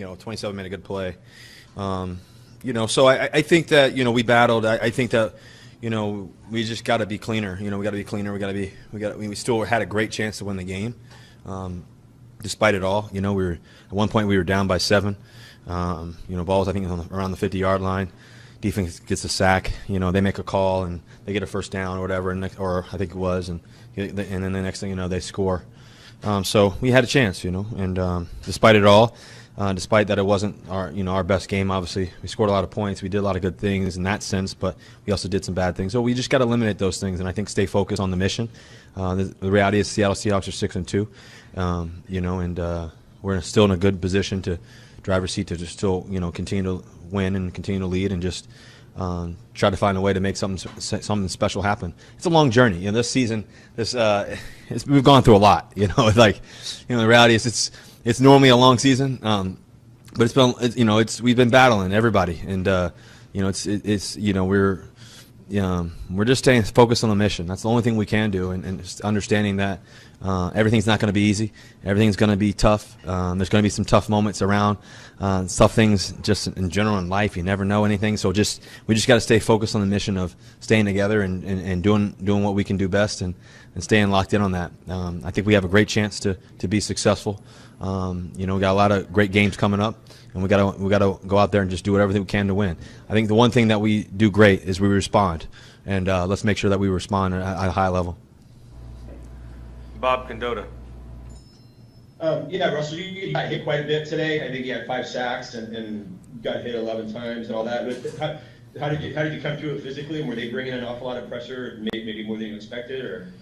27 made a good play. So I think that, we battled. I think that, we just got to be cleaner. We got to be cleaner. We still had a great chance to win the game, despite it all. We were at one point we were down by 7. Balls I think around the 50-yard line. Defense gets a sack. They make a call and they get a first down or whatever, or I think it was, and then the next thing they score. So we had a chance, and despite it all. Despite that it wasn't our best game, obviously. We scored a lot of points. We did a lot of good things in that sense, but we also did some bad things. So we just got to eliminate those things, and I think stay focused on the mission. The reality is Seattle Seahawks are 6-2, and we're still in a good position to driver's seat to just still, continue to win and continue to lead and just try to find a way to make something special happen. It's a long journey. This season, we've gone through a lot. The reality is it's normally a long season, but it's been we've been battling everybody, and we're just staying focused on the mission. That's the only thing we can do, and just understanding that everything's not going to be easy. Everything's going to be tough. There's going to be some tough moments around, tough things just in general in life. You never know anything, so we just got to stay focused on the mission of staying together and doing what we can do best and staying locked in on that. I think we have a great chance to be successful. We got a lot of great games coming up, and we got to go out there and just do whatever we can to win. I think the one thing that we do great is we respond, and let's make sure that we respond at a high level. Bob Condotta. Russell, you got hit quite a bit today. I think you had 5 sacks and got hit 11 times and all that. But how did you come through it physically? And were they bringing an awful lot of pressure, maybe more than you expected, or?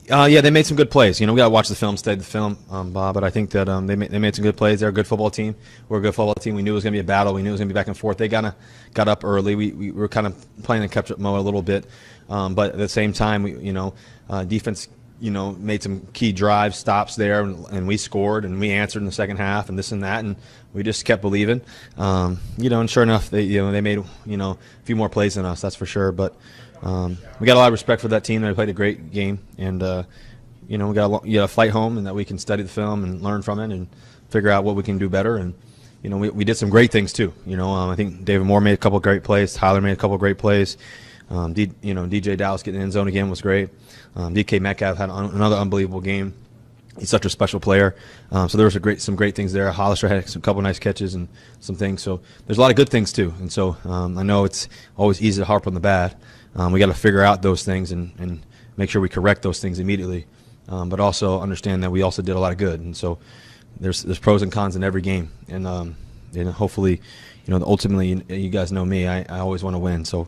They made some good plays. We got to watch the film, study the film, Bob. But I think that they made some good plays. They're a good football team. We're a good football team. We knew it was going to be a battle. We knew it was going to be back and forth. They got up early. We were kind of playing in catch-up mode a little bit. But at the same time, defense, made some key drive stops there, and we scored, and we answered in the second half, and this and that, and we just kept believing. And sure enough, they made a few more plays than us, that's for sure. But we got a lot of respect for that team. They played a great game, and we got a flight home, and that we can study the film and learn from it and figure out what we can do better. And we did some great things too. I think David Moore made a couple of great plays. Tyler made a couple of great plays. DJ Dallas getting in the end zone again was great. DK Metcalf had another unbelievable game. He's such a special player. So there was some great things there. Hollister had a couple nice catches and some things. So there's a lot of good things too. And so I know it's always easy to harp on the bad. We got to figure out those things and make sure we correct those things immediately. But also understand that we also did a lot of good. And so there's pros and cons in every game. And hopefully, ultimately, you guys know me. I always want to win. So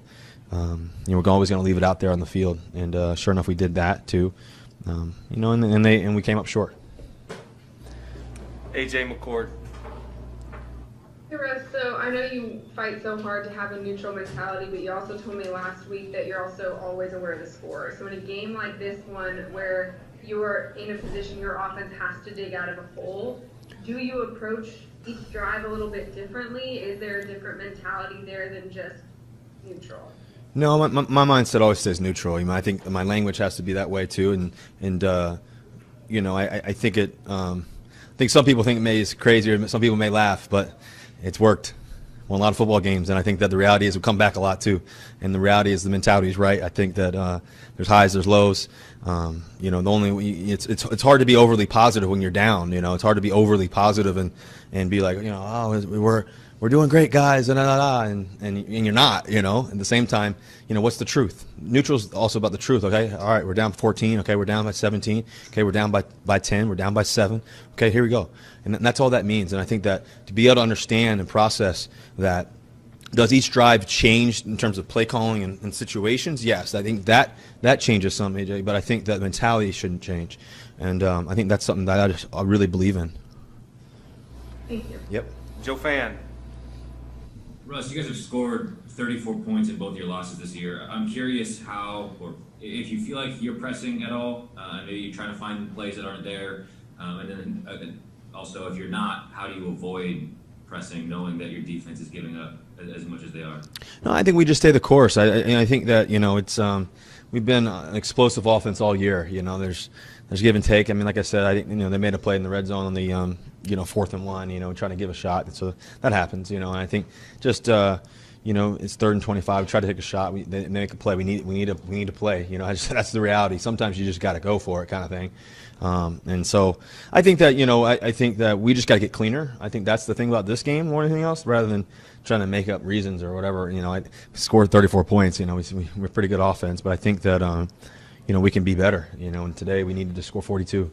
we're always going to leave it out there on the field. And sure enough, we did that too. And we came up short. AJ McCord. Hey Russ, so I know you fight so hard to have a neutral mentality, but you also told me last week that you're also always aware of the score. So in a game like this one where you're in a position your offense has to dig out of a hole, do you approach each drive a little bit differently? Is there a different mentality there than just neutral? No, my mindset always stays neutral. I think my language has to be that way too, and I think it. I think some people think it may is crazy, or some people may laugh, but it's worked. Won a lot of football games, and I think that the reality is we come back a lot too. And the reality is the mentality is right. I think that there's highs, there's lows. It's hard to be overly positive when you're down. It's hard to be overly positive and be like, we're doing great, guys, and you're not, At the same time, what's the truth? Neutral's also about the truth, okay? All right, we're down 14, okay, we're down by 17, okay, we're down by 10, we're down by 7, okay, here we go. And that's all that means. And I think that to be able to understand and process that, does each drive change in terms of play calling and situations? Yes, I think that changes some, AJ, but I think that mentality shouldn't change. And I think that's something that I really believe in. Thank you. Yep. Joe Fan. Russ, you guys have scored 34 points in both your losses this year. I'm curious how, or if you feel like you're pressing at all. Maybe you're trying to find plays that aren't there. And then also, if you're not, how do you avoid pressing, knowing that your defense is giving up as much as they are? No, I think we just stay the course. I think that it's we've been an explosive offense all year. There's there's give and take. I mean, like I said, I think they made a play in the red zone on the 4th and 1, trying to give a shot. So that happens, and I think just it's 3rd and 25. We try to take a shot. They make a play. We need to play. That's the reality. Sometimes you just got to go for it, kind of thing. And so I think that I think that we just got to get cleaner. I think that's the thing about this game more than anything else, rather than trying to make up reasons or whatever. I scored 34 points. We're pretty good offense, but I think that we can be better. And today we needed to score 42.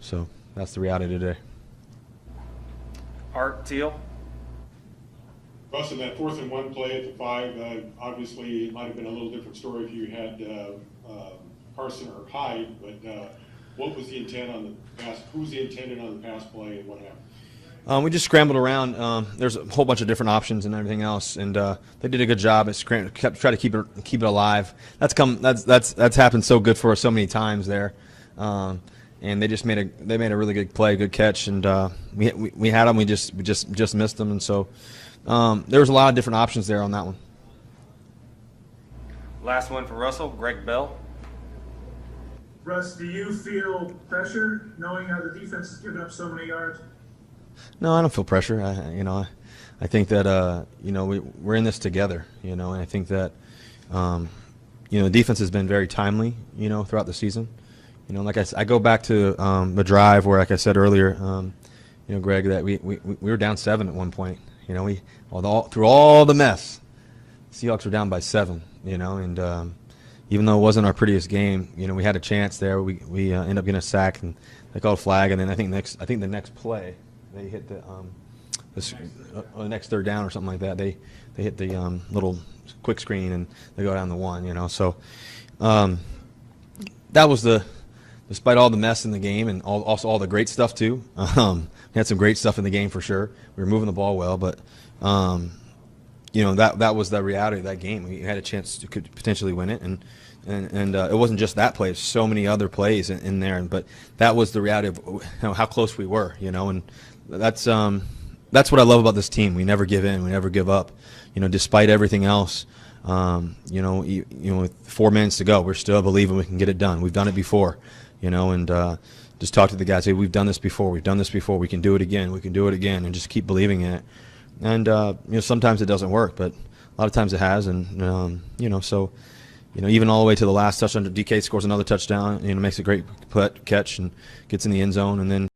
So that's the reality today. Art Teal. Russ, in that 4th and 1 play at the 5, obviously it might have been a little different story if you had Carson or Hyde, but what was the intent on the pass? Who was the intended on the pass play, and what happened? We just scrambled around. There's a whole bunch of different options and everything else, and they did a good job at try to keep it alive. That's happened so good for us so many times there, and they just made a really good play, good catch, and we had them. We just missed them, and so there was a lot of different options there on that one. Last one for Russell, Greg Bell. Russ, do you feel pressure knowing how the defense has given up so many yards? No, I don't feel pressure. I think that we're in this together. And I think that the defense has been very timely. Throughout the season. Like I go back to the drive where, like I said earlier, Greg, that we were down 7 at one point. Through all the mess, Seahawks were down by 7. And even though it wasn't our prettiest game, we had a chance there. We ended up getting a sack, and they called a flag. And then I think the next play, they hit the next 3rd down or something like that. They hit the little quick screen, and they go down the 1. So that was despite all the mess in the game and also all the great stuff too. We had some great stuff in the game for sure. We were moving the ball well, but that was the reality of that game. We had a chance to could potentially win it, and it wasn't just that play. So many other plays in there, but that was the reality of how close we were. And that's what I love about this team. We never give in. We never give up. Despite everything else. With 4 minutes to go, we're still believing we can get it done. We've done it before. And just talk to the guys. Hey, we've done this before. We've done this before. We can do it again. We can do it again, and just keep believing in it. And sometimes it doesn't work, but a lot of times it has. And so even all the way to the last touchdown, DK scores another touchdown. Makes a great catch and gets in the end zone, and then